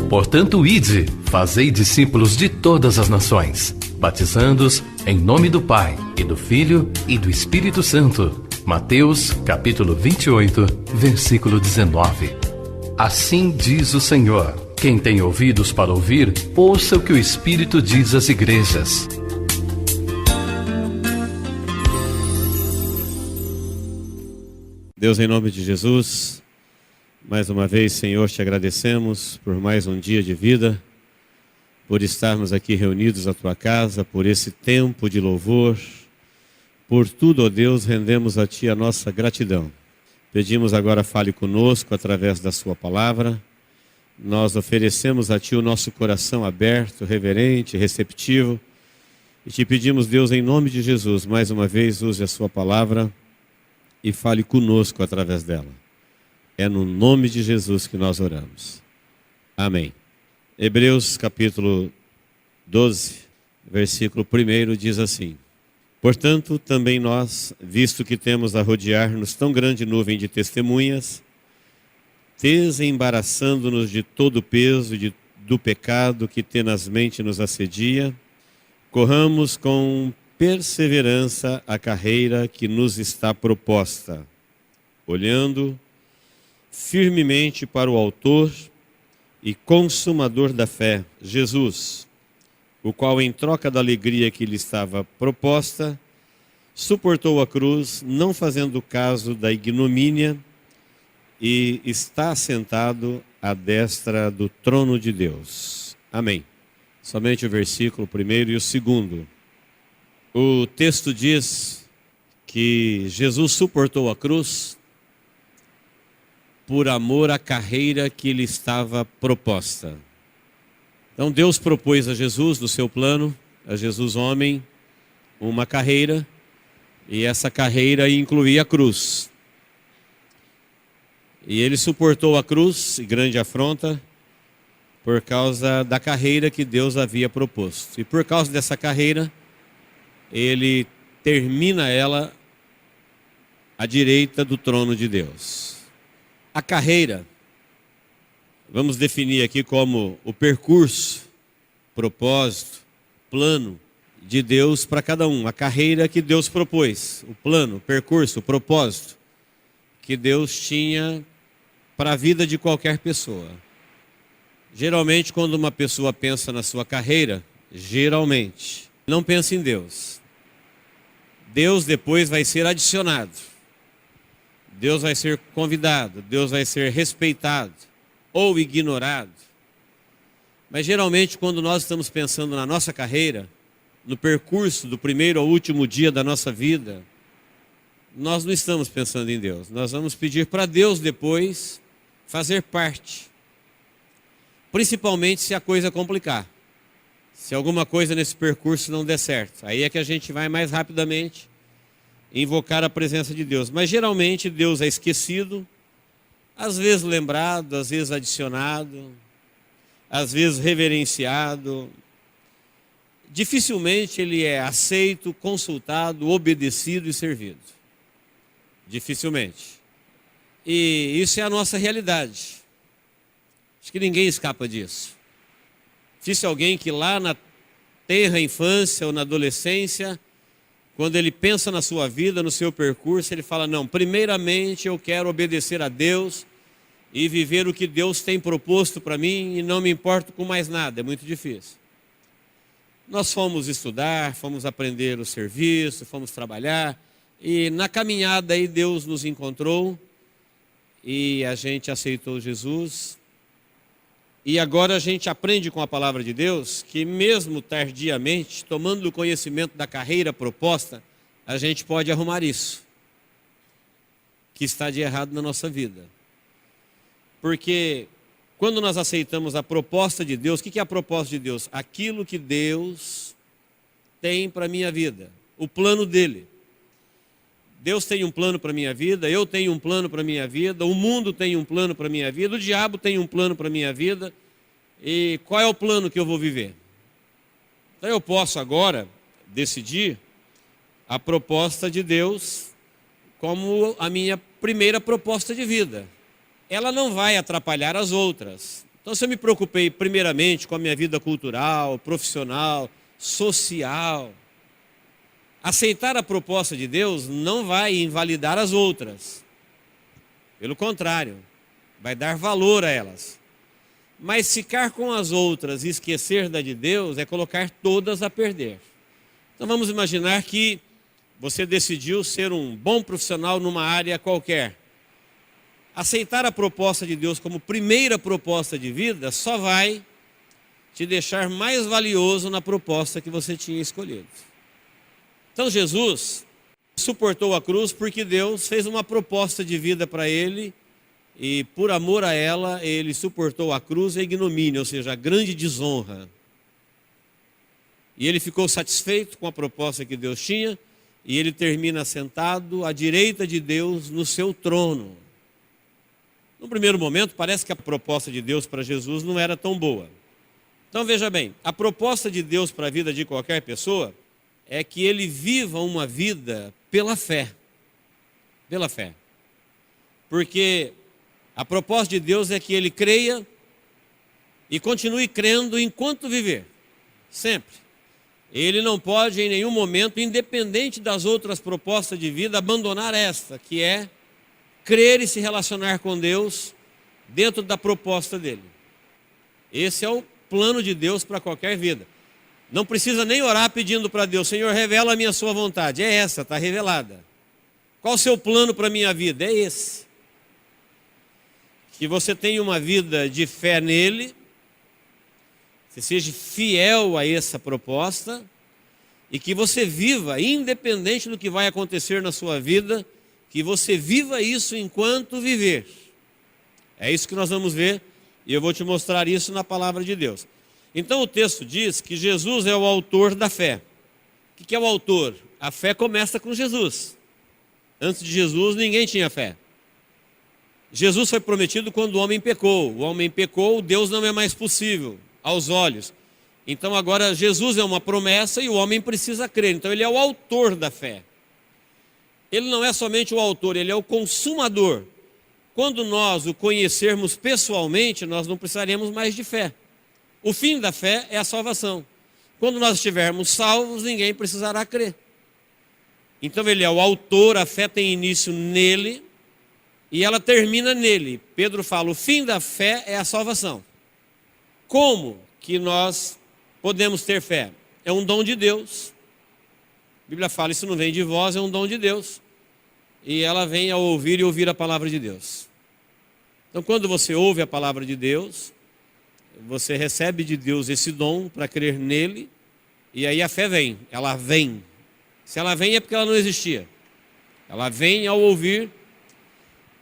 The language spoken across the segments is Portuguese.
Portanto, ide, fazei discípulos de todas as nações, batizando-os em nome do Pai, e do Filho, e do Espírito Santo. Mateus, capítulo 28, versículo 19. Assim diz o Senhor: quem tem ouvidos para ouvir, ouça o que o Espírito diz às igrejas. Deus, em nome de Jesus, mais uma vez, Senhor, te agradecemos por mais um dia de vida, por estarmos aqui reunidos à tua casa, por esse tempo de louvor, por tudo, ó Deus, rendemos a ti a nossa gratidão. Pedimos agora, fale conosco através da sua palavra. Nós oferecemos a ti o nosso coração aberto, reverente, receptivo, e te pedimos, Deus, em nome de Jesus, mais uma vez, use a sua palavra e fale conosco através dela. É no nome de Jesus que nós oramos. Amém. Hebreus capítulo 12, versículo 1 diz assim: portanto, também nós, visto que temos a rodear-nos tão grande nuvem de testemunhas, desembaraçando-nos de todo o peso do pecado que tenazmente nos assedia, corramos com perseverança a carreira que nos está proposta, olhando firmemente para o autor e consumador da fé, Jesus, o qual, em troca da alegria que lhe estava proposta, suportou a cruz, não fazendo caso da ignomínia, e está assentado à destra do trono de Deus. Amém. Somente o versículo 1 e o 2. O texto diz que Jesus suportou a cruz por amor à carreira que lhe estava proposta. Então Deus propôs a Jesus, no seu plano, a Jesus homem, uma carreira, e essa carreira incluía a cruz. E ele suportou a cruz, grande afronta, por causa da carreira que Deus havia proposto. E por causa dessa carreira, ele termina ela à direita do trono de Deus. A carreira, vamos definir aqui como o percurso, propósito, plano de Deus para cada um. A carreira que Deus propôs, o plano, o percurso, o propósito que Deus tinha para a vida de qualquer pessoa. Geralmente, quando uma pessoa pensa na sua carreira, geralmente, não pensa em Deus. Deus depois vai ser adicionado. Deus vai ser convidado, Deus vai ser respeitado ou ignorado. Mas geralmente quando nós estamos pensando na nossa carreira, no percurso do primeiro ao último dia da nossa vida, nós não estamos pensando em Deus. Nós vamos pedir para Deus depois fazer parte. Principalmente se a coisa complicar. Se alguma coisa nesse percurso não der certo. Aí é que a gente vai mais rapidamente invocar a presença de Deus. Mas geralmente Deus é esquecido, às vezes lembrado, às vezes adicionado, às vezes reverenciado. Dificilmente ele é aceito, consultado, obedecido e servido. Dificilmente. E isso é a nossa realidade. Acho que ninguém escapa disso. Disse alguém que lá na tenra infância ou na adolescência, quando ele pensa na sua vida, no seu percurso, ele fala, não, primeiramente eu quero obedecer a Deus e viver o que Deus tem proposto para mim e não me importo com mais nada. É muito difícil. Nós fomos estudar, fomos aprender o serviço, fomos trabalhar e na caminhada aí Deus nos encontrou e a gente aceitou Jesus. E agora a gente aprende com a palavra de Deus que mesmo tardiamente, tomando o conhecimento da carreira proposta, a gente pode arrumar isso que está de errado na nossa vida. Porque quando nós aceitamos a proposta de Deus, o que é a proposta de Deus? Aquilo que Deus tem para a minha vida, o plano dele. Deus tem um plano para a minha vida, eu tenho um plano para a minha vida, o mundo tem um plano para a minha vida, o diabo tem um plano para a minha vida. E qual é o plano que eu vou viver? Então eu posso agora decidir a proposta de Deus como a minha primeira proposta de vida. Ela não vai atrapalhar as outras. Então, se eu me preocupei primeiramente com a minha vida cultural, profissional, social, aceitar a proposta de Deus não vai invalidar as outras. Pelo contrário, vai dar valor a elas. Mas ficar com as outras e esquecer da de Deus é colocar todas a perder. Então vamos imaginar que você decidiu ser um bom profissional numa área qualquer. Aceitar a proposta de Deus como primeira proposta de vida só vai te deixar mais valioso na proposta que você tinha escolhido. Então Jesus suportou a cruz porque Deus fez uma proposta de vida para ele e por amor a ela ele suportou a cruz e a ignomínia, ou seja, a grande desonra. E ele ficou satisfeito com a proposta que Deus tinha e ele termina sentado à direita de Deus no seu trono. No primeiro momento, parece que a proposta de Deus para Jesus não era tão boa. Então veja bem, a proposta de Deus para a vida de qualquer pessoa é que ele viva uma vida pela fé. Pela fé. Porque a proposta de Deus é que ele creia e continue crendo enquanto viver. Sempre. Ele não pode em nenhum momento, independente das outras propostas de vida, abandonar esta, que é crer e se relacionar com Deus dentro da proposta dele. Esse é o plano de Deus para qualquer vida. Não precisa nem orar pedindo para Deus, Senhor, revela-me a sua vontade. É essa, está revelada. Qual o seu plano para a minha vida? É esse. Que você tenha uma vida de fé nele, que seja fiel a essa proposta e que você viva, independente do que vai acontecer na sua vida, que você viva isso enquanto viver. É isso que nós vamos ver e eu vou te mostrar isso na palavra de Deus. Então o texto diz que Jesus é o autor da fé. O que é o autor? A fé começa com Jesus. Antes de Jesus ninguém tinha fé. Jesus foi prometido quando o homem pecou. O homem pecou, Deus não é mais possível aos olhos. Então agora Jesus é uma promessa e o homem precisa crer. Então ele é o autor da fé. Ele não é somente o autor, ele é o consumador. Quando nós o conhecermos pessoalmente, nós não precisaremos mais de fé. O fim da fé é a salvação. Quando nós estivermos salvos, ninguém precisará crer. Então ele é o autor, a fé tem início nele e ela termina nele. Pedro fala, o fim da fé é a salvação. Como que nós podemos ter fé? É um dom de Deus. A Bíblia fala, isso não vem de vós, é um dom de Deus. E ela vem ao ouvir e ouvir a palavra de Deus. Então quando você ouve a palavra de Deus, você recebe de Deus esse dom para crer nele, e aí a fé vem, ela vem. Se ela vem é porque ela não existia. Ela vem ao ouvir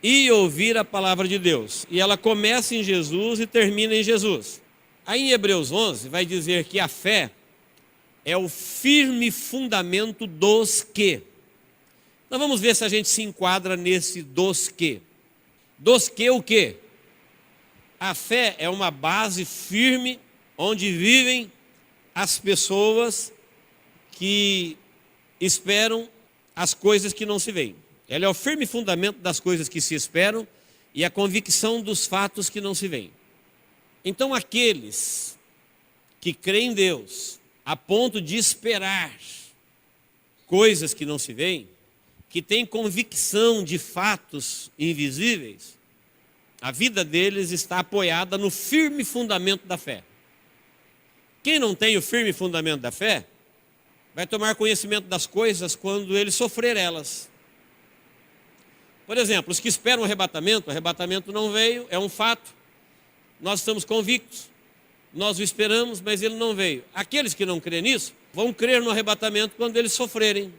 e ouvir a palavra de Deus. E ela começa em Jesus e termina em Jesus. Aí em Hebreus 11 vai dizer que a fé é o firme fundamento dos que. Então vamos ver se a gente se enquadra nesse dos que. Dos que o quê? A fé é uma base firme onde vivem as pessoas que esperam as coisas que não se veem. Ela é o firme fundamento das coisas que se esperam e a convicção dos fatos que não se veem. Então aqueles que creem em Deus a ponto de esperar coisas que não se veem, que têm convicção de fatos invisíveis, a vida deles está apoiada no firme fundamento da fé. Quem não tem o firme fundamento da fé, vai tomar conhecimento das coisas quando ele sofrer elas. Por exemplo, os que esperam o arrebatamento não veio, é um fato. Nós estamos convictos, nós o esperamos, mas ele não veio. Aqueles que não creem nisso, vão crer no arrebatamento quando eles sofrerem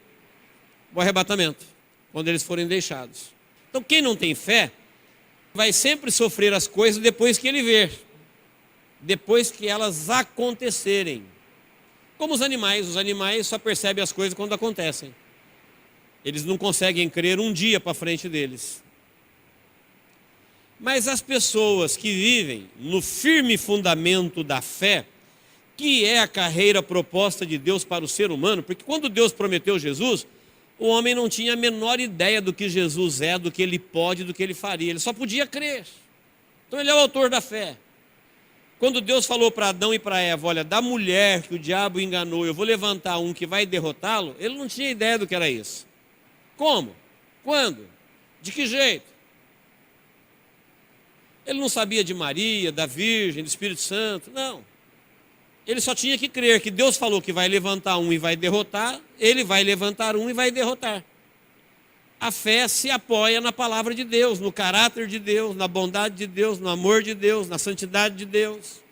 o arrebatamento, quando eles forem deixados. Então quem não tem fé, vai sempre sofrer as coisas depois que ele ver, depois que elas acontecerem. Como os animais só percebem as coisas quando acontecem. Eles não conseguem crer um dia para frente deles. Mas as pessoas que vivem no firme fundamento da fé, que é a carreira proposta de Deus para o ser humano, porque quando Deus prometeu Jesus, O homem não tinha a menor ideia do que Jesus é, do que ele pode, do que ele faria. Ele só podia crer. Então ele é o autor da fé. Quando Deus falou para Adão e para Eva, olha, da mulher que o diabo enganou, eu vou levantar um que vai derrotá-lo, ele não tinha ideia do que era isso. Como? Quando? De que jeito? Ele não sabia de Maria, da Virgem, do Espírito Santo, não. Ele só tinha que crer que Deus falou que vai levantar um e vai derrotar, ele vai levantar um e vai derrotar. A fé se apoia na palavra de Deus, no caráter de Deus, na bondade de Deus, no amor de Deus, na santidade de Deus.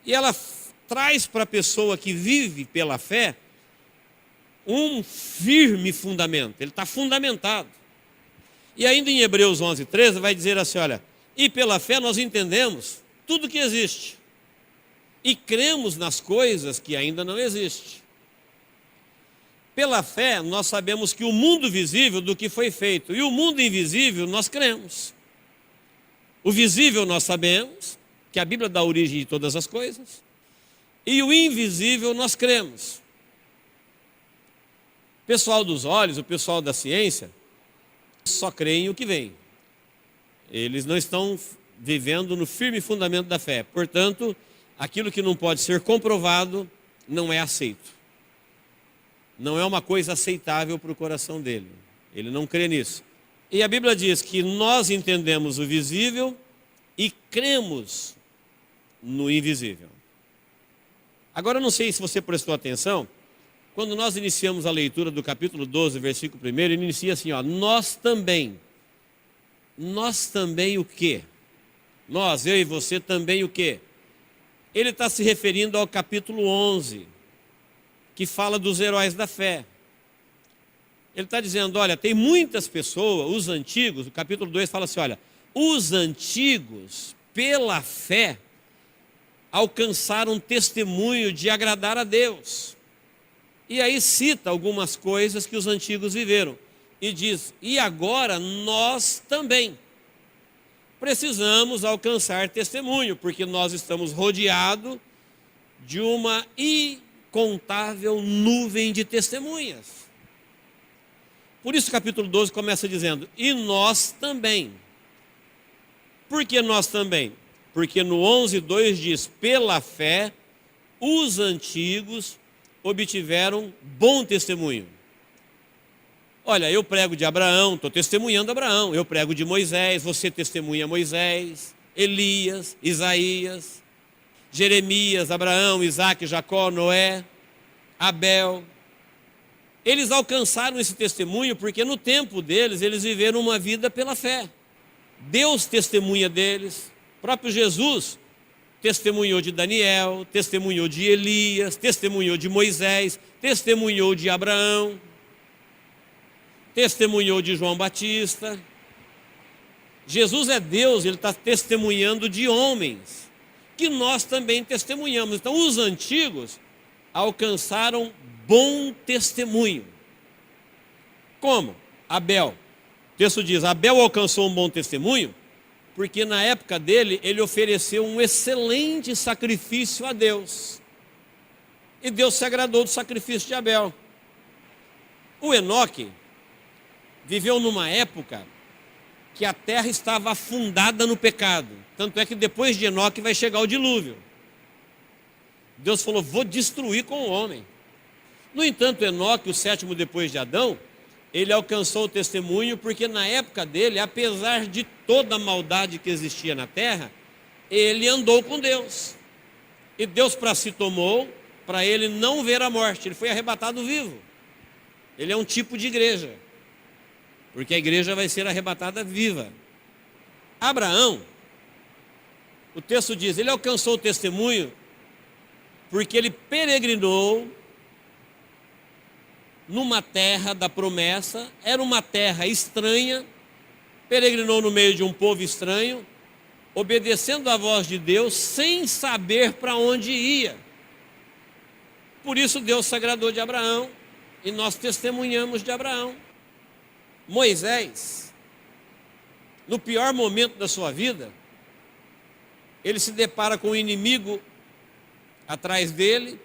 E ela traz para a pessoa que vive pela fé um firme fundamento, ele está fundamentado. E ainda em Hebreus 11:13 vai dizer assim, olha, e pela fé nós entendemos tudo que existe e cremos nas coisas que ainda não existem. Pela fé, nós sabemos que o mundo visível do que foi feito e o mundo invisível nós cremos. O visível nós sabemos, que a Bíblia dá origem de todas as coisas, e o invisível nós cremos. O pessoal dos olhos, o pessoal da ciência, só creem o que vem. Eles não estão vivendo no firme fundamento da fé. Portanto, aquilo que não pode ser comprovado não é aceito. Não é uma coisa aceitável para o coração dele. Ele não crê nisso. E a Bíblia diz que nós entendemos o visível e cremos no invisível. Agora, eu não sei se você prestou atenção, quando nós iniciamos a leitura do capítulo 12, versículo 1, ele inicia assim, ó, nós também o quê? Nós, eu e você também o quê? Ele está se referindo ao capítulo 11, que fala dos heróis da fé. Ele está dizendo, olha, tem muitas pessoas, os antigos, o capítulo 2 fala assim, olha, os antigos, pela fé, alcançaram testemunho de agradar a Deus. E aí cita algumas coisas que os antigos viveram. E diz, e agora nós também precisamos alcançar testemunho, porque nós estamos rodeados de uma incontável nuvem de testemunhas. Por isso o capítulo 12 começa dizendo, e nós também. Por que nós também? Porque no 11:2 diz, pela fé, os antigos obtiveram bom testemunho. Olha, eu prego de Abraão, estou testemunhando Abraão. Eu prego de Moisés, você testemunha Moisés, Elias, Isaías, Jeremias, Abraão, Isaque, Jacó, Noé, Abel. Eles alcançaram esse testemunho porque no tempo deles, eles viveram uma vida pela fé. Deus testemunha deles. O próprio Jesus testemunhou de Daniel, testemunhou de Elias, testemunhou de Moisés, testemunhou de Abraão, testemunhou de João Batista. Jesus é Deus, ele está testemunhando de homens, que nós também testemunhamos. Então os antigos alcançaram bom testemunho. Como? Abel. O texto diz, Abel alcançou um bom testemunho, porque na época dele, ele ofereceu um excelente sacrifício a Deus. E Deus se agradou do sacrifício de Abel. O Enoque viveu numa época que a terra estava afundada no pecado. Tanto é que depois de Enoque vai chegar o dilúvio. Deus falou, vou destruir com o homem. No entanto, Enoque, o sétimo depois de Adão, ele alcançou o testemunho porque na época dele, apesar de toda a maldade que existia na terra, ele andou com Deus. E Deus para si tomou, para ele não ver a morte. Ele foi arrebatado vivo. Ele é um tipo de igreja, porque a igreja vai ser arrebatada viva. Abraão, o texto diz, ele alcançou o testemunho porque ele peregrinou numa terra da promessa, era uma terra estranha, peregrinou no meio de um povo estranho, obedecendo à voz de Deus, sem saber para onde ia. Por isso Deus se agradou de Abraão, e nós testemunhamos de Abraão. Moisés, no pior momento da sua vida, ele se depara com um inimigo atrás dele,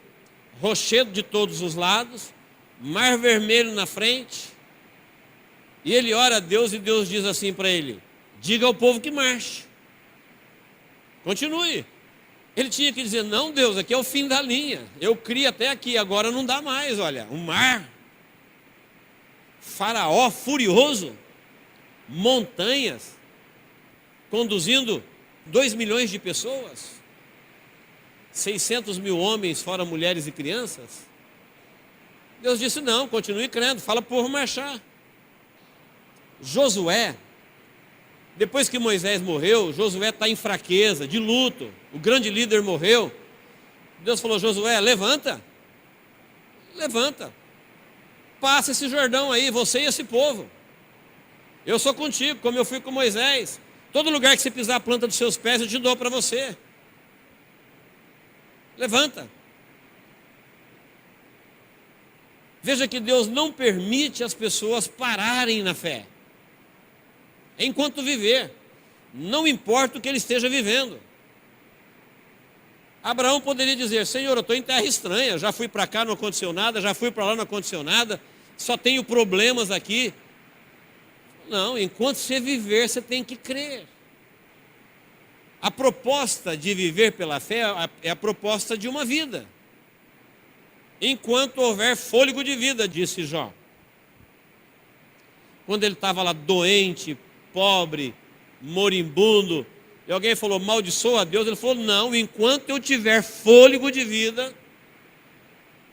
rochedo de todos os lados, Mar Vermelho na frente, E ele ora a Deus e Deus diz assim para ele: diga ao povo que marche. Continue. Ele tinha que dizer: não, Deus, aqui é o fim da linha. Eu criei até aqui, agora não dá mais. Olha, o mar, Faraó furioso, montanhas, conduzindo 2 milhões de pessoas, 600 mil homens, fora mulheres e crianças. Deus disse: não, continue crendo, fala para o povo marchar. Josué, depois que Moisés morreu, Josué está em fraqueza, de luto, o grande líder morreu. Deus falou: Josué, levanta, passa esse Jordão aí, você e esse povo. Eu sou contigo, como eu fui com Moisés. Todo lugar que você pisar a planta dos seus pés, eu te dou para você. Levanta. Veja que Deus não permite as pessoas pararem na fé enquanto viver, não importa o que ele esteja vivendo. Abraão poderia dizer: Senhor, eu estou em terra estranha, já fui para cá, não aconteceu nada, já fui para lá, não aconteceu nada, só tenho problemas aqui. Não, enquanto você viver, você tem que crer. A proposta de viver pela fé é a proposta de uma vida. Enquanto houver fôlego de vida, disse Jó. Quando ele estava lá doente, pobre, moribundo, e alguém falou: maldiçoa a Deus, ele falou: não, enquanto eu tiver fôlego de vida,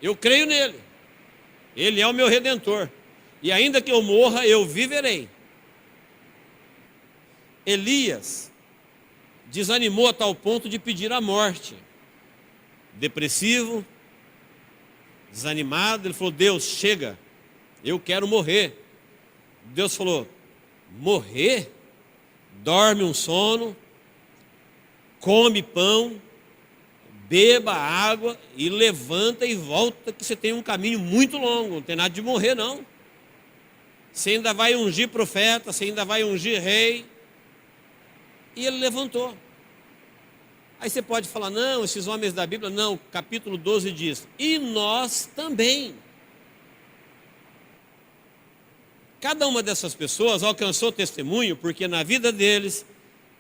eu creio nele. Ele é o meu Redentor. E ainda que eu morra, eu viverei. Elias desanimou a tal ponto de pedir a morte. Depressivo, desanimado, ele falou: Deus, chega, eu quero morrer. Deus falou: morrer? Dorme um sono, come pão, beba água e levanta e volta, que você tem um caminho muito longo, não tem nada de morrer não. Você ainda vai ungir profeta, você ainda vai ungir rei. E ele levantou. Aí você pode falar: não, esses homens da Bíblia, não, capítulo 12 diz: e nós também. Cada uma dessas pessoas alcançou testemunho, porque na vida deles,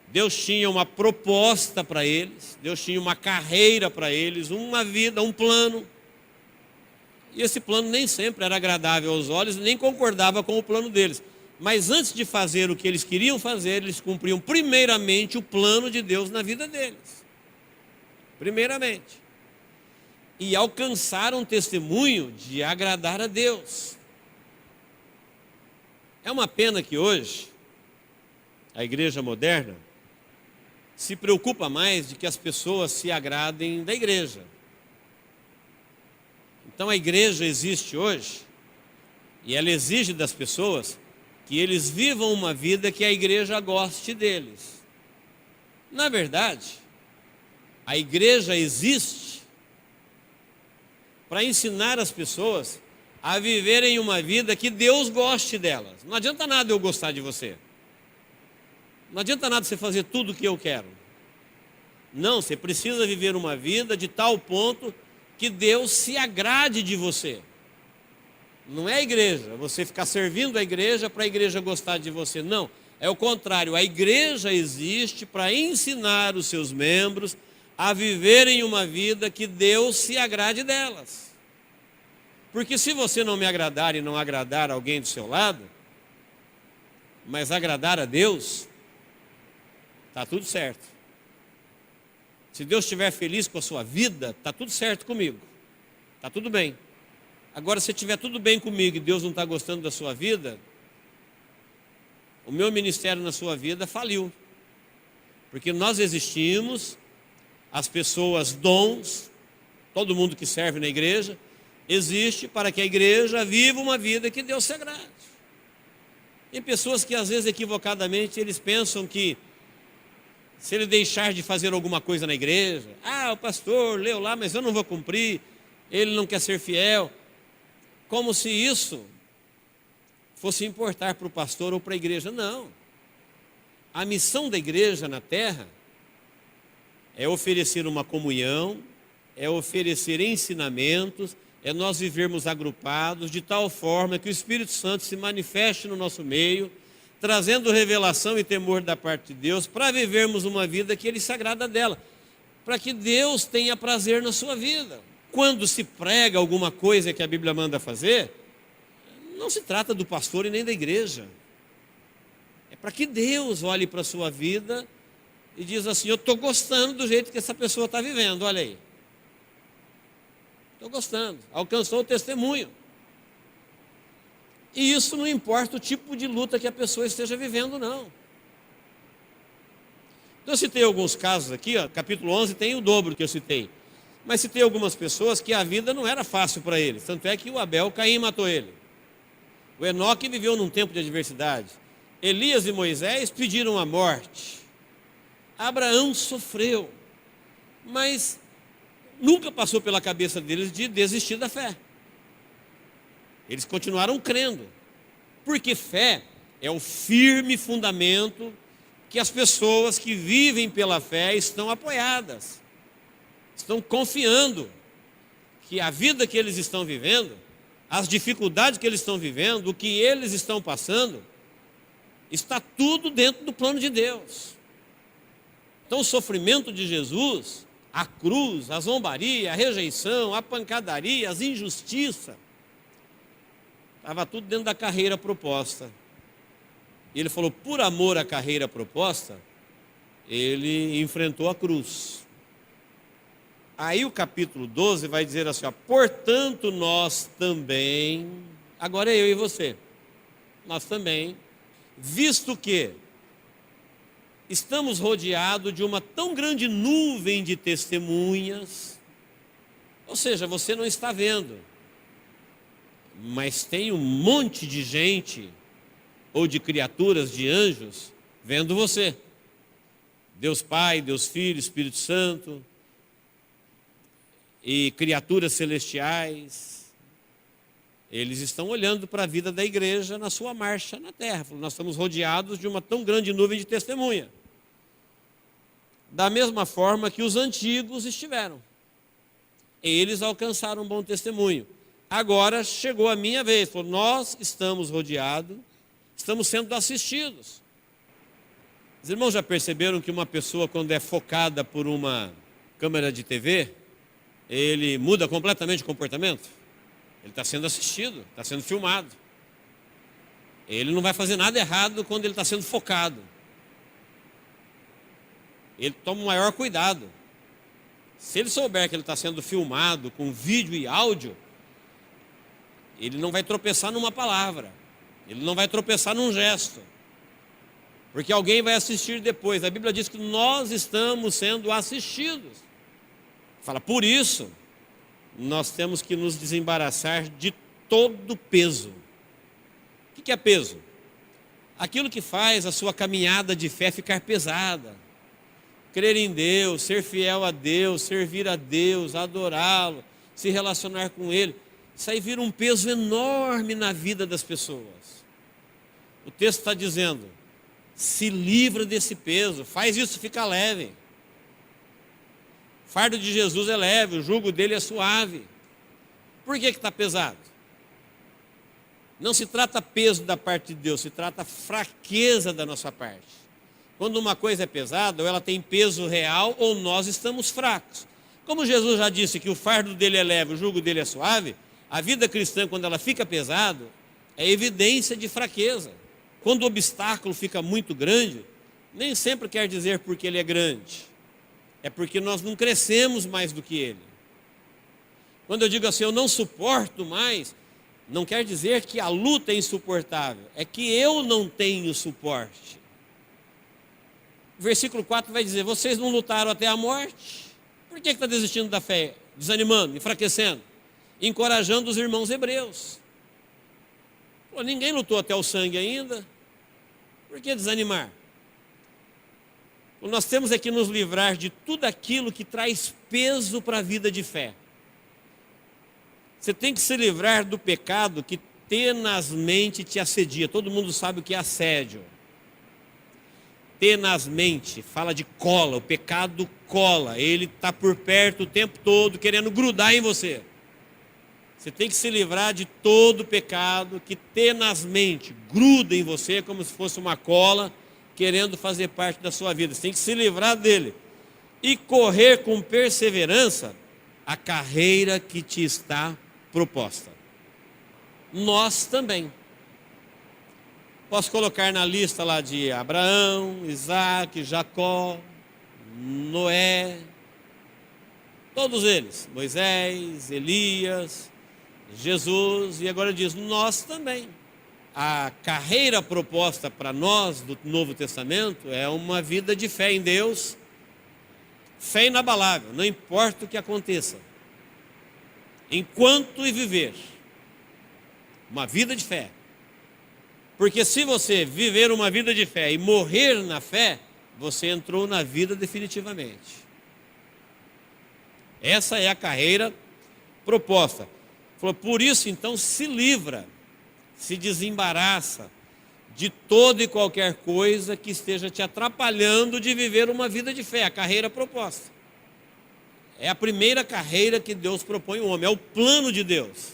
Deus tinha uma proposta para eles, Deus tinha uma carreira para eles, uma vida, um plano. E esse plano nem sempre era agradável aos olhos, nem concordava com o plano deles. Mas antes de fazer o que eles queriam fazer, eles cumpriam primeiramente o plano de Deus na vida deles. Primeiramente. E alcançaram testemunho de agradar a Deus. É uma pena que hoje a igreja moderna se preocupa mais de que as pessoas se agradem da igreja. Então a igreja existe hoje e ela exige das pessoas que eles vivam uma vida que a igreja goste deles. Na verdade, a igreja existe para ensinar as pessoas a viverem uma vida que Deus goste delas. Não adianta nada eu gostar de você. Não adianta nada você fazer tudo o que eu quero. Não, você precisa viver uma vida de tal ponto que Deus se agrade de você. Não é a igreja, você ficar servindo a igreja para a igreja gostar de você. Não, é o contrário. A igreja existe para ensinar os seus membros a viverem uma vida que Deus se agrade delas. Porque se você não me agradar e não agradar alguém do seu lado, mas agradar a Deus, está tudo certo. Se Deus estiver feliz com a sua vida, está tudo certo comigo. Está tudo bem. Agora, se estiver tudo bem comigo e Deus não está gostando da sua vida, o meu ministério na sua vida faliu. Porque nós existimos, as pessoas dons, todo mundo que serve na igreja, existe para que a igreja viva uma vida que Deus se agrade. Tem pessoas que às vezes equivocadamente eles pensam que se ele deixar de fazer alguma coisa na igreja, o pastor leu lá, mas eu não vou cumprir, ele não quer ser fiel, como se isso fosse importar para o pastor ou para a igreja. Não. A missão da igreja na terra é oferecer uma comunhão, é oferecer ensinamentos, é nós vivermos agrupados de tal forma que o Espírito Santo se manifeste no nosso meio, trazendo revelação e temor da parte de Deus, para vivermos uma vida que Ele se agrada dela, para que Deus tenha prazer na sua vida. Quando se prega alguma coisa que a Bíblia manda fazer, não se trata do pastor e nem da igreja. É para que Deus olhe para a sua vida e diz assim: eu estou gostando do jeito que essa pessoa está vivendo, olha aí. Estou gostando, alcançou o testemunho. E isso não importa o tipo de luta que a pessoa esteja vivendo, não. Então eu citei alguns casos aqui, capítulo 11 tem o dobro que eu citei. Mas citei algumas pessoas que a vida não era fácil para eles. Tanto é que o Abel, Caim matou ele. O Enoque viveu num tempo de adversidade. Elias e Moisés pediram a morte. Abraão sofreu. Mas nunca passou pela cabeça deles de desistir da fé. Eles continuaram crendo. Porque fé é o firme fundamento que as pessoas que vivem pela fé estão apoiadas. Estão confiando que a vida que eles estão vivendo, as dificuldades que eles estão vivendo, o que eles estão passando, está tudo dentro do plano de Deus. Então o sofrimento de Jesus, a cruz, a zombaria, a rejeição, a pancadaria, as injustiças, estava tudo dentro da carreira proposta. E ele falou, por amor à carreira proposta, ele enfrentou a cruz. Aí o capítulo 12 vai dizer assim, portanto nós também, agora é eu e você, nós também, visto que estamos rodeados de uma tão grande nuvem de testemunhas, ou seja, você não está vendo, mas tem um monte de gente, ou de criaturas, de anjos, vendo você. Deus Pai, Deus Filho, Espírito Santo, e criaturas celestiais, eles estão olhando para a vida da igreja na sua marcha na terra. Nós estamos rodeados de uma tão grande nuvem de testemunha. Da mesma forma que os antigos estiveram. Eles alcançaram um bom testemunho. Agora chegou a minha vez. Nós estamos rodeados, estamos sendo assistidos. Os irmãos já perceberam que uma pessoa, quando é focada por uma câmera de TV, ele muda completamente o comportamento? Ele está sendo assistido, está sendo filmado. Ele não vai fazer nada errado quando ele está sendo focado. Ele toma o maior cuidado. Se ele souber que ele está sendo filmado com vídeo e áudio, ele não vai tropeçar numa palavra, ele não vai tropeçar num gesto, porque alguém vai assistir depois. A Bíblia diz que nós estamos sendo assistidos. Fala, por isso, nós temos que nos desembaraçar de todo peso. O que é peso? Aquilo que faz a sua caminhada de fé ficar pesada. Crer em Deus, ser fiel a Deus, servir a Deus, adorá-lo, se relacionar com Ele. Isso aí vira um peso enorme na vida das pessoas. O texto está dizendo, se livra desse peso, faz isso ficar leve. O fardo de Jesus é leve, o jugo dele é suave. Por que está pesado? Não se trata peso da parte de Deus, se trata fraqueza da nossa parte. Quando uma coisa é pesada, ou ela tem peso real, ou nós estamos fracos. Como Jesus já disse que o fardo dele é leve, o jugo dele é suave, a vida cristã, quando ela fica pesada, é evidência de fraqueza. Quando o obstáculo fica muito grande, nem sempre quer dizer porque ele é grande. É porque nós não crescemos mais do que ele. Quando eu digo assim, eu não suporto mais, não quer dizer que a luta é insuportável, é que eu não tenho suporte. O versículo 4 vai dizer, vocês não lutaram até a morte? Por que está desistindo da fé? Desanimando, enfraquecendo, encorajando os irmãos hebreus. Pô, ninguém lutou até o sangue ainda, por que desanimar? Nós temos é que nos livrar de tudo aquilo que traz peso para a vida de fé. Você tem que se livrar do pecado que tenazmente te assedia. Todo mundo sabe o que é assédio. Tenazmente, fala de cola, o pecado cola. Ele está por perto o tempo todo querendo grudar em você. Você tem que se livrar de todo pecado que tenazmente gruda em você como se fosse uma cola querendo fazer parte da sua vida. Você tem que se livrar dele e correr com perseverança a carreira que te está proposta. Nós também. Posso colocar na lista lá de Abraão, Isaac, Jacó, Noé, todos eles, Moisés, Elias, Jesus, e agora diz, nós também. A carreira proposta para nós do Novo Testamento é uma vida de fé em Deus, fé inabalável, não importa o que aconteça, enquanto viver, uma vida de fé. Porque se você viver uma vida de fé e morrer na fé, você entrou na vida definitivamente. Essa é a carreira proposta. Falou, por isso então se livra, se desembaraça de toda e qualquer coisa que esteja te atrapalhando de viver uma vida de fé, a carreira proposta. É a primeira carreira que Deus propõe ao homem, é o plano de Deus,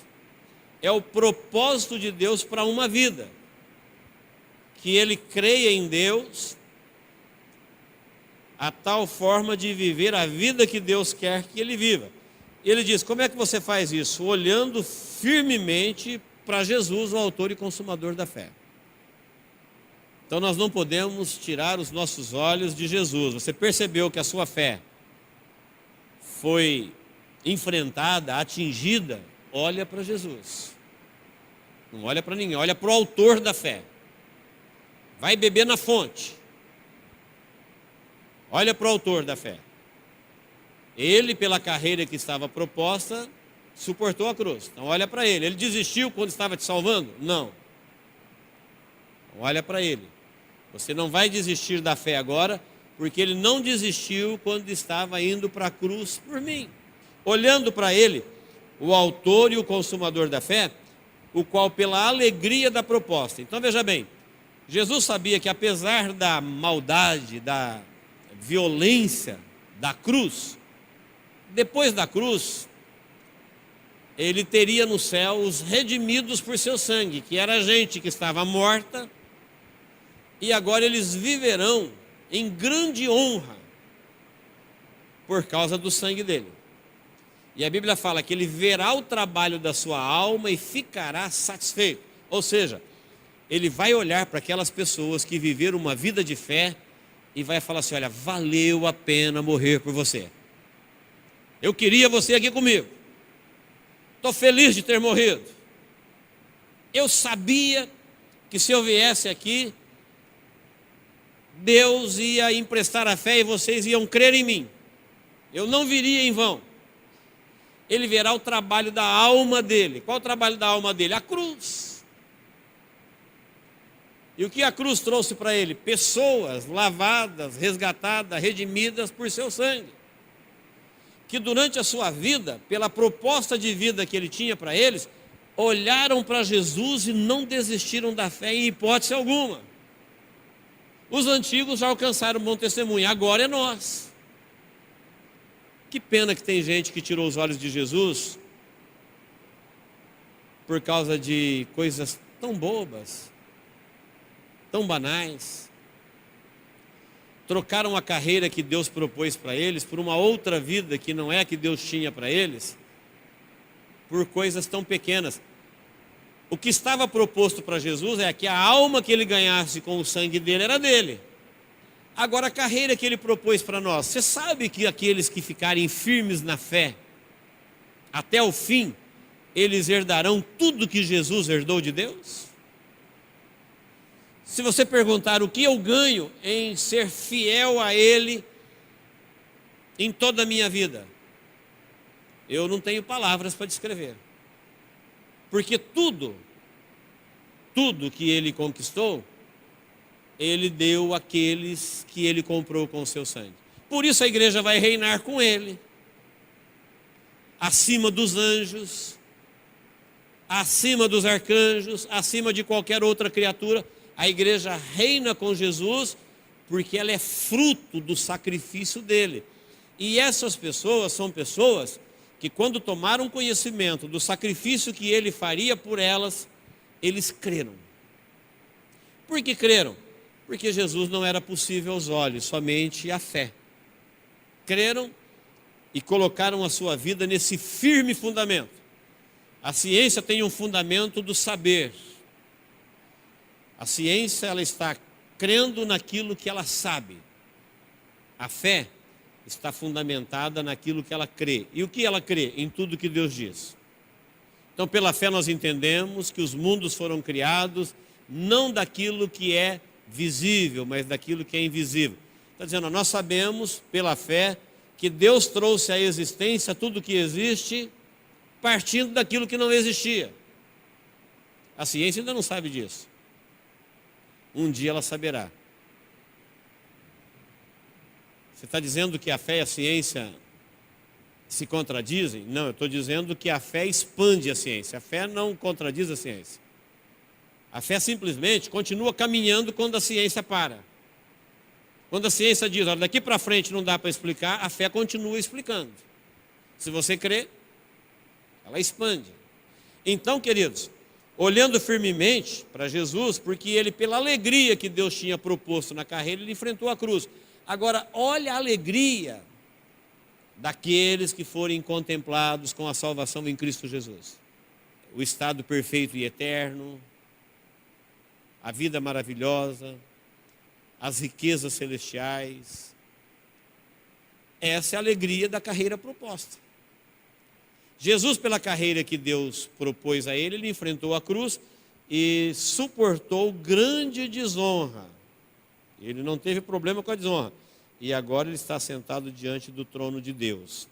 é o propósito de Deus para uma vida. Que ele creia em Deus, a tal forma de viver a vida que Deus quer que ele viva. Ele diz, como é que você faz isso? Olhando firmemente para Jesus, o autor e consumador da fé. Então nós não podemos tirar os nossos olhos de Jesus. Você percebeu que a sua fé foi enfrentada, atingida? Olha para Jesus. Não olha para ninguém, olha para o autor da fé. Vai beber na fonte. Olha para o autor da fé. Ele, pela carreira que estava proposta, suportou a cruz. Então olha para ele. Ele desistiu quando estava te salvando? Não. Olha para ele. Você não vai desistir da fé agora, porque ele não desistiu quando estava indo para a cruz por mim. Olhando para ele, o autor e o consumador da fé, o qual pela alegria da proposta. Então veja bem, Jesus sabia que apesar da maldade, da violência da cruz, depois da cruz, ele teria no céu os redimidos por seu sangue, que era a gente que estava morta, e agora eles viverão em grande honra por causa do sangue dele. E a Bíblia fala que ele verá o trabalho da sua alma e ficará satisfeito. Ou seja, ele vai olhar para aquelas pessoas que viveram uma vida de fé e vai falar assim, olha, valeu a pena morrer por você. Eu queria você aqui comigo. Estou feliz de ter morrido. Eu sabia que se eu viesse aqui, Deus ia emprestar a fé e vocês iam crer em mim. Eu não viria em vão. Ele verá o trabalho da alma dele. Qual o trabalho da alma dele? A cruz. E o que a cruz trouxe para ele? Pessoas lavadas, resgatadas, redimidas por seu sangue. Que durante a sua vida, pela proposta de vida que ele tinha para eles, olharam para Jesus e não desistiram da fé em hipótese alguma. Os antigos já alcançaram um bom testemunho, agora é nós. Que pena que tem gente que tirou os olhos de Jesus por causa de coisas tão bobas, tão banais. Trocaram a carreira que Deus propôs para eles por uma outra vida que não é a que Deus tinha para eles, por coisas tão pequenas. O que estava proposto para Jesus é que a alma que ele ganhasse com o sangue dele era dele. Agora a carreira que ele propôs para nós, você sabe que aqueles que ficarem firmes na fé até o fim, eles herdarão tudo que Jesus herdou de Deus? Se você perguntar o que eu ganho em ser fiel a Ele em toda a minha vida, eu não tenho palavras para descrever. Porque tudo que Ele conquistou, Ele deu àqueles que Ele comprou com o seu sangue. Por isso a igreja vai reinar com Ele, acima dos anjos, acima dos arcanjos, acima de qualquer outra criatura. A igreja reina com Jesus porque ela é fruto do sacrifício dele. E essas pessoas são pessoas que quando tomaram conhecimento do sacrifício que ele faria por elas, eles creram. Por que creram? Porque Jesus não era possível aos olhos, somente a fé. Creram e colocaram a sua vida nesse firme fundamento. A ciência tem um fundamento do saber. A ciência, ela está crendo naquilo que ela sabe. A fé está fundamentada naquilo que ela crê. E o que ela crê? Em tudo que Deus diz. Então, pela fé nós entendemos que os mundos foram criados não daquilo que é visível, mas daquilo que é invisível. Está dizendo, nós sabemos, pela fé, que Deus trouxe à existência tudo que existe, partindo daquilo que não existia. A ciência ainda não sabe disso. Um dia ela saberá. Você está dizendo que a fé e a ciência se contradizem? Não, eu estou dizendo que a fé expande a ciência. A fé não contradiz a ciência. A fé simplesmente continua caminhando quando a ciência para. Quando a ciência diz, olha, daqui para frente não dá para explicar, a fé continua explicando. Se você crê, ela expande. Então, queridos, olhando firmemente para Jesus, porque ele, pela alegria que Deus tinha proposto na carreira, ele enfrentou a cruz. Agora, olha a alegria daqueles que forem contemplados com a salvação em Cristo Jesus. O estado perfeito e eterno, a vida maravilhosa, as riquezas celestiais. Essa é a alegria da carreira proposta. Jesus, pela carreira que Deus propôs a ele, ele enfrentou a cruz e suportou grande desonra. Ele não teve problema com a desonra. E agora ele está sentado diante do trono de Deus.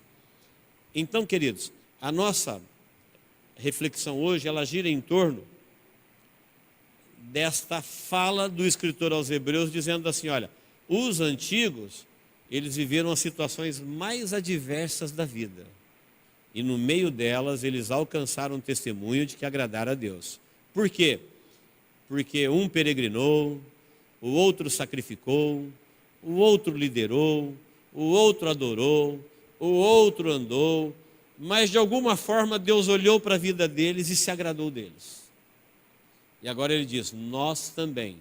Então, queridos, a nossa reflexão hoje, ela gira em torno desta fala do escritor aos Hebreus, dizendo assim, olha, os antigos, eles viveram as situações mais adversas da vida. E no meio delas, eles alcançaram um testemunho de que agradaram a Deus. Por quê? Porque um peregrinou, o outro sacrificou, o outro liderou, o outro adorou, o outro andou, mas de alguma forma Deus olhou para a vida deles e se agradou deles. E agora ele diz, nós também.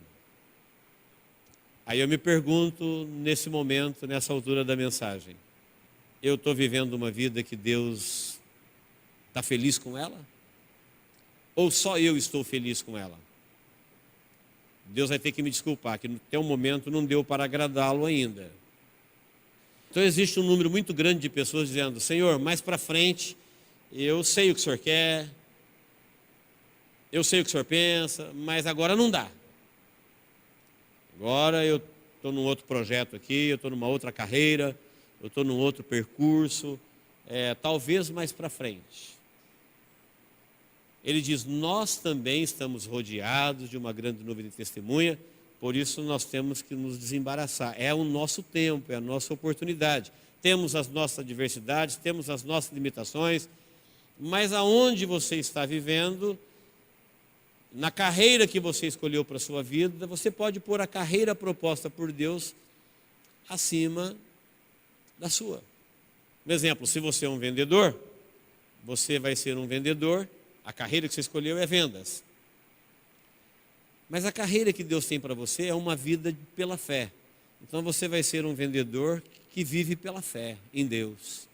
Aí eu me pergunto, nesse momento, nessa altura da mensagem, eu estou vivendo uma vida que Deus está feliz com ela? Ou só eu estou feliz com ela? Deus vai ter que me desculpar, que até o momento não deu para agradá-lo ainda. Então existe um número muito grande de pessoas dizendo, Senhor, mais para frente, eu sei o que o Senhor quer, eu sei o que o Senhor pensa, mas agora não dá. Agora eu estou num outro projeto aqui, eu estou numa outra carreira, eu estou num outro percurso, talvez mais para frente. Ele diz, nós também estamos rodeados de uma grande nuvem de testemunha, por isso nós temos que nos desembaraçar. É o nosso tempo, é a nossa oportunidade. Temos as nossas adversidades, temos as nossas limitações, mas aonde você está vivendo, na carreira que você escolheu para a sua vida, você pode pôr a carreira proposta por Deus acima da sua. Por exemplo, se você é um vendedor, você vai ser um vendedor, a carreira que você escolheu é vendas. Mas a carreira que Deus tem para você é uma vida pela fé. Então você vai ser um vendedor que vive pela fé em Deus.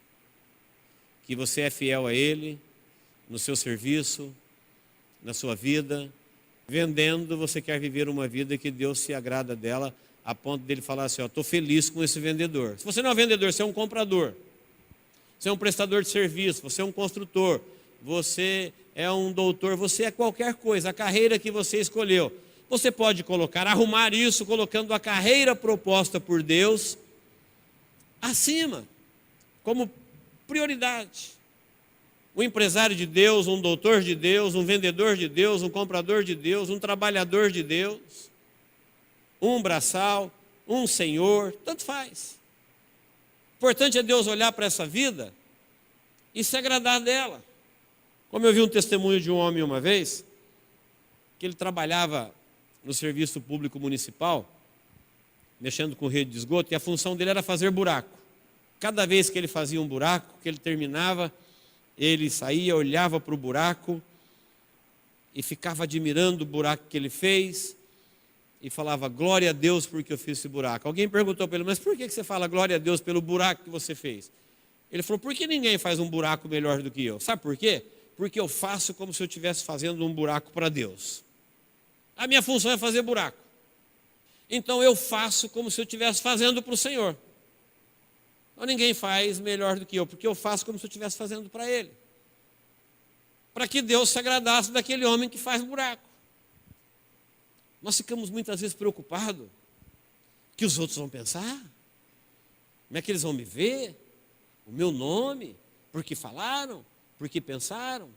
Que você é fiel a Ele, no seu serviço, na sua vida. Vendendo, você quer viver uma vida que Deus se agrada dela, a ponto dele falar assim, estou feliz com esse vendedor. Se você não é um vendedor, você é um comprador. Você é um prestador de serviço, você é um construtor, você é um doutor, você é qualquer coisa, a carreira que você escolheu. Você pode arrumar isso, colocando a carreira proposta por Deus acima, como prioridade. Um empresário de Deus, um doutor de Deus, um vendedor de Deus, um comprador de Deus, um trabalhador de Deus, um braçal, um senhor, tanto faz. O importante é Deus olhar para essa vida e se agradar dela. Como eu vi um testemunho de um homem uma vez, que ele trabalhava no serviço público municipal, mexendo com rede de esgoto, e a função dele era fazer buraco. Cada vez que ele fazia um buraco, que ele terminava, Ele saía, olhava para o buraco e ficava admirando o buraco que ele fez e falava, glória a Deus porque eu fiz esse buraco. Alguém perguntou para ele, mas por que você fala glória a Deus pelo buraco que você fez? Ele falou, porque ninguém faz um buraco melhor do que eu. Sabe por quê? Porque eu faço como se eu estivesse fazendo um buraco para Deus. A minha função é fazer buraco. Então eu faço como se eu estivesse fazendo para o Senhor. Então ninguém faz melhor do que eu, porque eu faço como se eu estivesse fazendo para Ele. Para que Deus se agradasse daquele homem que faz buraco. Nós ficamos muitas vezes preocupados. O que os outros vão pensar? Como é que eles vão me ver? O meu nome? Porque falaram? Porque pensaram?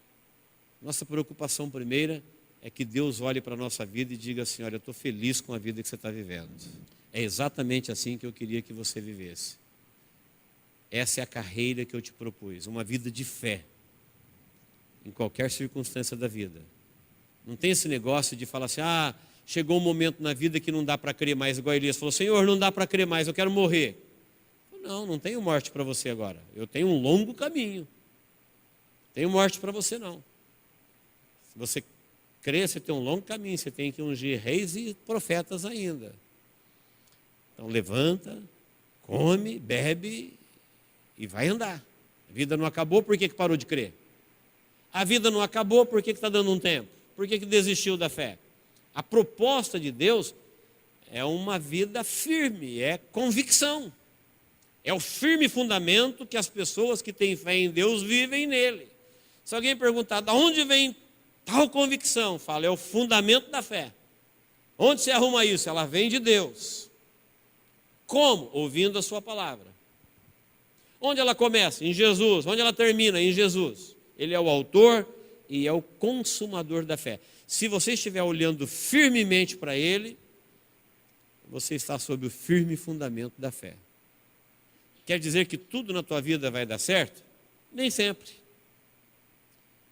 Nossa preocupação primeira é que Deus olhe para a nossa vida e diga assim, olha, eu estou feliz com a vida que você está vivendo. É exatamente assim que eu queria que você vivesse. Essa é a carreira que eu te propus, uma vida de fé, em qualquer circunstância da vida. Não tem esse negócio de falar assim, chegou um momento na vida que não dá para crer mais, igual Elias falou, Senhor, não dá para crer mais, eu quero morrer. Não tenho morte para você agora, eu tenho um longo caminho. Não tenho morte para você não. Se você crê, você tem um longo caminho, você tem que ungir reis e profetas ainda. Então levanta, come, bebe e vai andar. A vida não acabou, por que parou de crer? A vida não acabou, por que está dando um tempo? Por que desistiu da fé? A proposta de Deus é uma vida firme, é convicção. É o firme fundamento que as pessoas que têm fé em Deus vivem nele. Se alguém perguntar, de onde vem tal convicção? Fala, é o fundamento da fé. Onde se arruma isso? Ela vem de Deus. Como? Ouvindo a sua palavra. Onde ela começa? Em Jesus. Onde ela termina? Em Jesus. Ele é o autor e é o consumador da fé. Se você estiver olhando firmemente para Ele, você está sob o firme fundamento da fé. Quer dizer que tudo na tua vida vai dar certo? Nem sempre.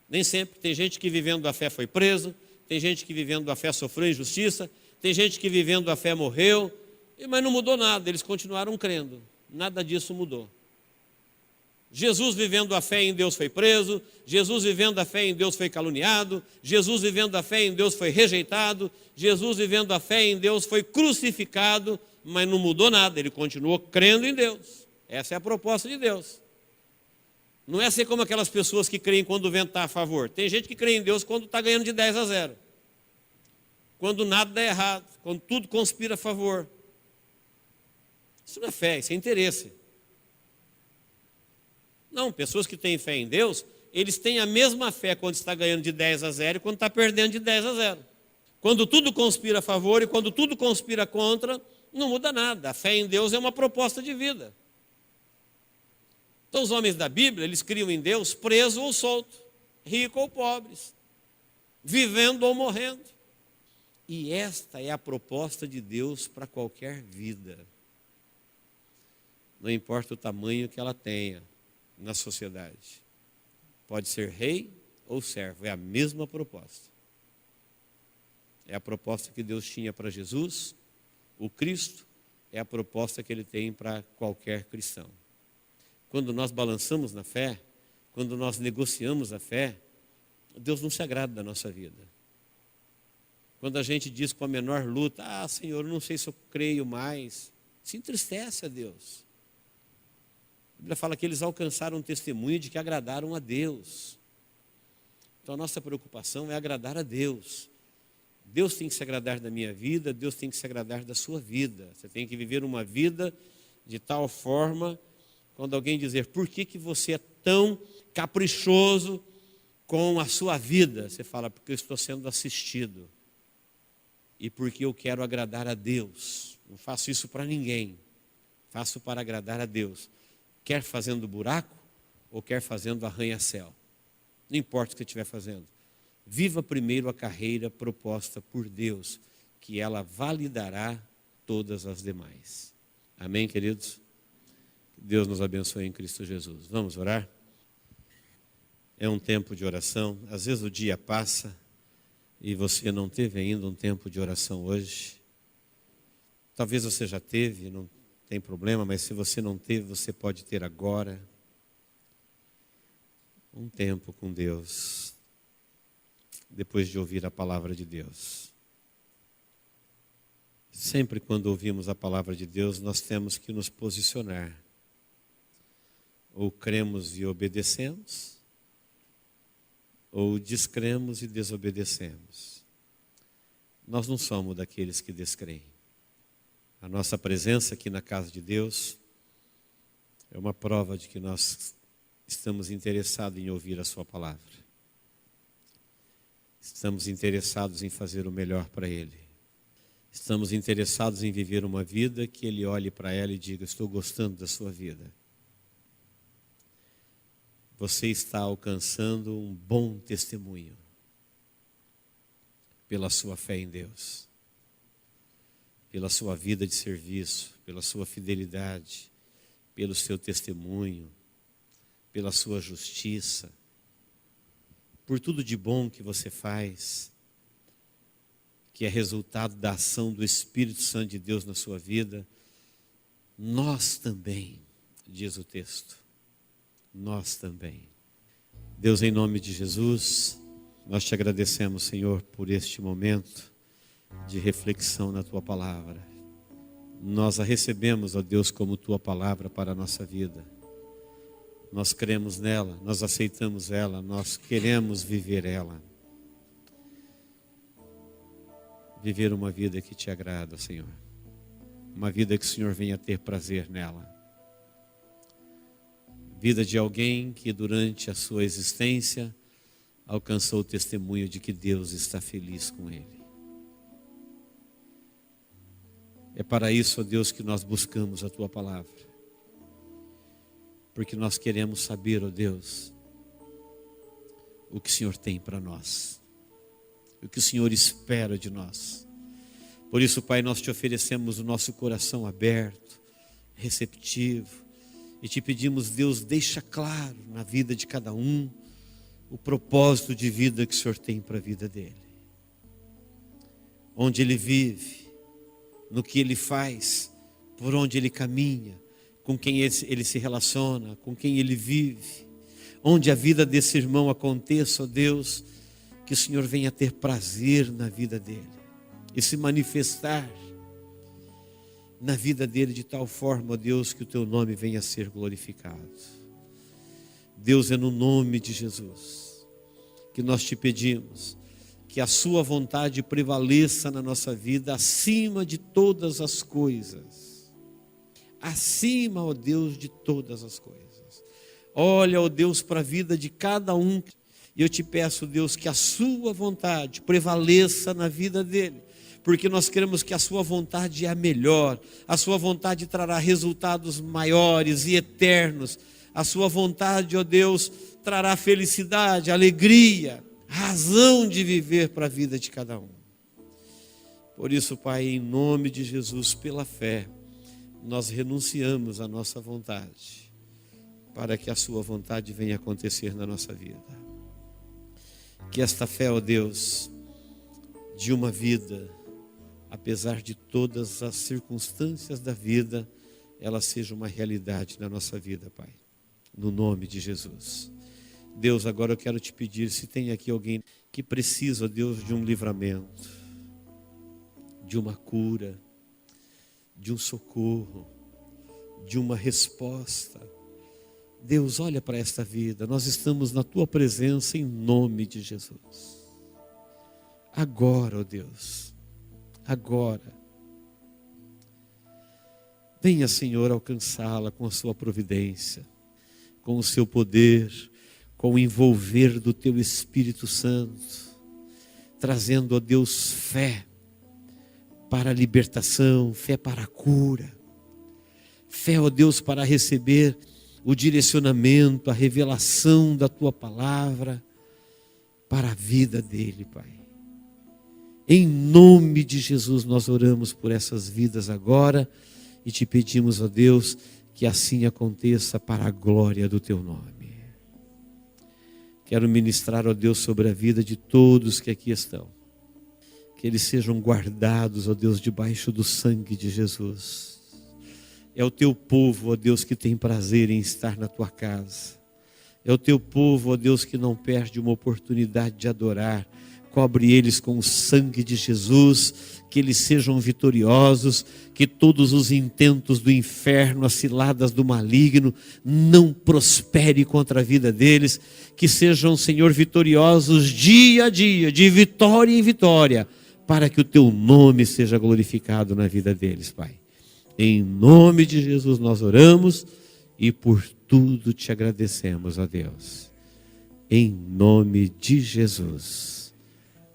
Nem sempre. Tem gente que vivendo a fé foi preso, tem gente que vivendo a fé sofreu injustiça, tem gente que vivendo a fé morreu, mas não mudou nada, eles continuaram crendo. Nada disso mudou. Jesus vivendo a fé em Deus foi preso, Jesus vivendo a fé em Deus foi caluniado, Jesus vivendo a fé em Deus foi rejeitado, Jesus vivendo a fé em Deus foi crucificado, mas não mudou nada, ele continuou crendo em Deus. Essa é a proposta de Deus. Não é ser como aquelas pessoas que creem quando o vento está a favor. Tem gente que crê em Deus quando está ganhando de 10-0. Quando nada dá errado, quando tudo conspira a favor. Isso não é fé, isso é interesse. Não, pessoas que têm fé em Deus, eles têm a mesma fé quando está ganhando de 10-0 e quando está perdendo de 10-0. Quando tudo conspira a favor e quando tudo conspira contra, não muda nada. A fé em Deus é uma proposta de vida. Então os homens da Bíblia, eles criam em Deus preso ou solto, rico ou pobres, vivendo ou morrendo. E esta é a proposta de Deus para qualquer vida. Não importa o tamanho que ela tenha na sociedade. Pode ser rei ou servo, é a mesma proposta. É a proposta que Deus tinha para Jesus, o Cristo, é a proposta que Ele tem para qualquer cristão. Quando nós balançamos na fé, quando nós negociamos a fé, Deus não se agrada da nossa vida. Quando a gente diz com a menor luta, Senhor, eu não sei se eu creio mais, se entristece a Deus. A Bíblia fala que eles alcançaram um testemunho de que agradaram a Deus. Então a nossa preocupação é agradar a Deus. Deus tem que se agradar da minha vida, Deus tem que se agradar da sua vida. Você tem que viver uma vida de tal forma, quando alguém dizer, por que você é tão caprichoso com a sua vida? Você fala, porque eu estou sendo assistido. E porque eu quero agradar a Deus. Não faço isso para ninguém. Faço para agradar a Deus. Quer fazendo buraco ou quer fazendo arranha-céu. Não importa o que você estiver fazendo. Viva primeiro a carreira proposta por Deus, que ela validará todas as demais. Amém, queridos? Deus nos abençoe em Cristo Jesus. Vamos orar? É um tempo de oração. Às vezes o dia passa e você não teve ainda um tempo de oração hoje. Talvez você já teve, não tem problema, mas se você não teve, você pode ter agora. um tempo com Deus, depois de ouvir a palavra de Deus. Sempre quando ouvimos a palavra de Deus, nós temos que nos posicionar. Ou cremos e obedecemos, ou descremos e desobedecemos. Nós não somos daqueles que descreem. A nossa presença aqui na casa de Deus é uma prova de que nós estamos interessados em ouvir a sua palavra. Estamos interessados em fazer o melhor para Ele. Estamos interessados em viver uma vida que Ele olhe para ela e diga: estou gostando da sua vida. Você está alcançando um bom testemunho pela sua fé em Deus, pela sua vida de serviço, pela sua fidelidade, pelo seu testemunho, pela sua justiça, por tudo de bom que você faz, que é resultado da ação do Espírito Santo de Deus na sua vida. Nós também, diz o texto, nós também. Deus, em nome de Jesus, nós te agradecemos, Senhor, por este momento de reflexão na tua palavra. Nós a recebemos, ó Deus, como tua palavra para a nossa vida. Nós cremos nela, nós aceitamos ela, nós queremos viver ela. Viver uma vida que te agrada, Senhor. Uma vida que o Senhor venha ter prazer nela. Vida de alguém que durante a sua existência alcançou o testemunho de que Deus está feliz com ele. É para isso, ó Deus, que nós buscamos a tua palavra. Porque nós queremos saber, ó Deus, o que o Senhor tem para nós. O que o Senhor espera de nós. Por isso, Pai, nós te oferecemos o nosso coração aberto, receptivo. E te pedimos, Deus, deixa claro na vida de cada um o propósito de vida que o Senhor tem para a vida dele. Onde ele vive, no que ele faz, por onde ele caminha, com quem ele se relaciona, com quem ele vive. Onde a vida desse irmão aconteça, ó Deus, que o Senhor venha ter prazer na vida dele e se manifestar na vida dele de tal forma, ó Deus, que o teu nome venha a ser glorificado. Deus, é no nome de Jesus que nós te pedimos que a sua vontade prevaleça na nossa vida acima de todas as coisas. Acima, ó Deus, de todas as coisas. Olha, ó Deus, para a vida de cada um. E eu te peço, Deus, que a sua vontade prevaleça na vida dele. Porque nós queremos que a sua vontade é a melhor. A sua vontade trará resultados maiores e eternos. A sua vontade, ó Deus, trará felicidade, alegria, razão de viver para a vida de cada um. Por isso, Pai, em nome de Jesus, pela fé, nós renunciamos à nossa vontade, para que a sua vontade venha acontecer na nossa vida. Que esta fé, ó Deus, de uma vida, apesar de todas as circunstâncias da vida, ela seja uma realidade na nossa vida, Pai. No nome de Jesus. Deus, agora eu quero te pedir, se tem aqui alguém que precisa, ó Deus, de um livramento, de uma cura, de um socorro, de uma resposta. Deus, olha para esta vida, nós estamos na tua presença em nome de Jesus. Agora, ó Deus, agora, venha, Senhor, alcançá-la com a sua providência, com o seu poder, com o envolver do teu Espírito Santo, trazendo, ó Deus, fé para a libertação, fé para a cura, fé, ó Deus, para receber o direcionamento, a revelação da tua palavra para a vida dele, Pai. Em nome de Jesus nós oramos por essas vidas agora e te pedimos, ó Deus, que assim aconteça para a glória do teu nome. Quero ministrar, ó Deus, sobre a vida de todos que aqui estão. Que eles sejam guardados, ó Deus, debaixo do sangue de Jesus. É o teu povo, ó Deus, que tem prazer em estar na tua casa. É o teu povo, ó Deus, que não perde uma oportunidade de adorar. Cobre eles com o sangue de Jesus, que eles sejam vitoriosos, que todos os intentos do inferno, as ciladas do maligno, não prospere contra a vida deles, que sejam, Senhor, vitoriosos dia a dia, de vitória em vitória, para que o teu nome seja glorificado na vida deles, Pai. Em nome de Jesus nós oramos e por tudo te agradecemos, ó Deus. Em nome de Jesus.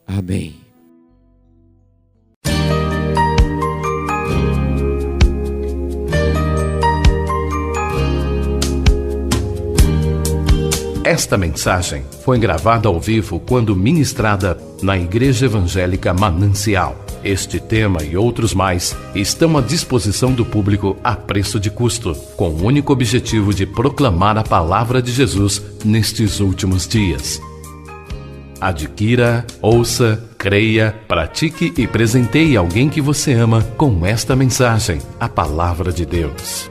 Amém. Esta mensagem foi gravada ao vivo quando ministrada na Igreja Evangélica Manancial. Este tema e outros mais estão à disposição do público a preço de custo, com o único objetivo de proclamar a palavra de Jesus nestes últimos dias. Adquira, ouça, creia, pratique e presenteie alguém que você ama com esta mensagem, a palavra de Deus.